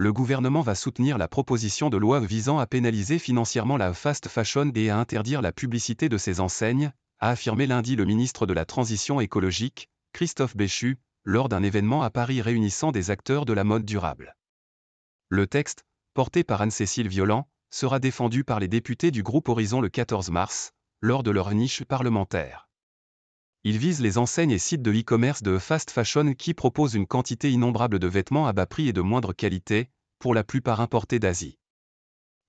le gouvernement va soutenir la proposition de loi visant à pénaliser financièrement la fast fashion et à interdire la publicité de ces enseignes, a affirmé lundi le ministre de la Transition écologique, Christophe Béchu, lors d'un événement à Paris réunissant des acteurs de la mode durable. Le texte, porté par Anne-Cécile Violent, sera défendu par les députés du groupe Horizon le 14 mars, lors de leur niche parlementaire. Il vise les enseignes et sites de e-commerce de fast fashion qui proposent une quantité innombrable de vêtements à bas prix et de moindre qualité, pour la plupart importés d'Asie.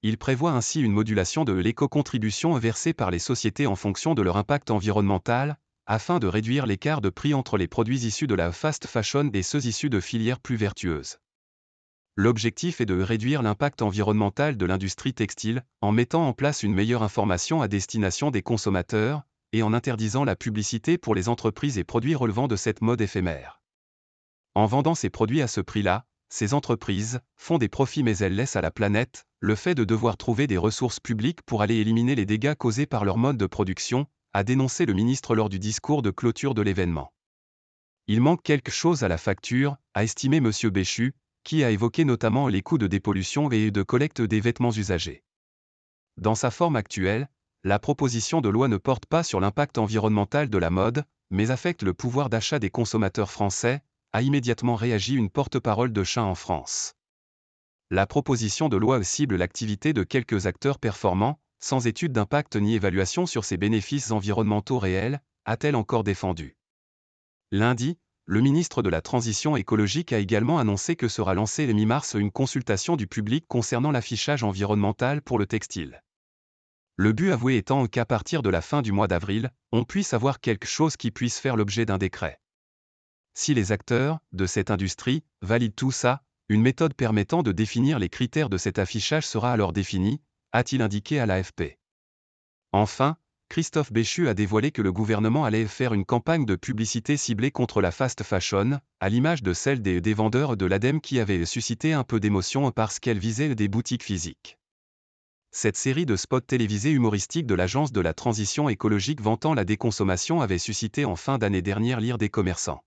Il prévoit ainsi une modulation de l'éco-contribution versée par les sociétés en fonction de leur impact environnemental, afin de réduire l'écart de prix entre les produits issus de la fast fashion et ceux issus de filières plus vertueuses. L'objectif est de réduire l'impact environnemental de l'industrie textile, en mettant en place une meilleure information à destination des consommateurs, et en interdisant la publicité pour les entreprises et produits relevant de cette mode éphémère. En vendant ces produits à ce prix-là, ces entreprises font des profits mais elles laissent à la planète le fait de devoir trouver des ressources publiques pour aller éliminer les dégâts causés par leur mode de production, a dénoncé le ministre lors du discours de clôture de l'événement. Il manque quelque chose à la facture, a estimé M. Béchu, qui a évoqué notamment les coûts de dépollution et de collecte des vêtements usagés. Dans sa forme actuelle, la proposition de loi ne porte pas sur l'impact environnemental de la mode, mais affecte le pouvoir d'achat des consommateurs français, a immédiatement réagi une porte-parole de Shein en France. La proposition de loi cible l'activité de quelques acteurs performants, sans étude d'impact ni évaluation sur ses bénéfices environnementaux réels, a-t-elle encore défendu. Lundi, le ministre de la Transition écologique a également annoncé que sera lancée le mi-mars une consultation du public concernant l'affichage environnemental pour le textile. Le but avoué étant qu'à partir de la fin du mois d'avril, on puisse avoir quelque chose qui puisse faire l'objet d'un décret. Si les acteurs de cette industrie valident tout ça, une méthode permettant de définir les critères de cet affichage sera alors définie, a-t-il indiqué à l'AFP. Enfin, Christophe Béchu a dévoilé que le gouvernement allait faire une campagne de publicité ciblée contre la fast fashion, à l'image de celle des vendeurs de l'ADEME qui avait suscité un peu d'émotion parce qu'elle visait des boutiques physiques. Cette série de spots télévisés humoristiques de l'Agence de la Transition écologique vantant la déconsommation avait suscité en fin d'année dernière l'ire des commerçants.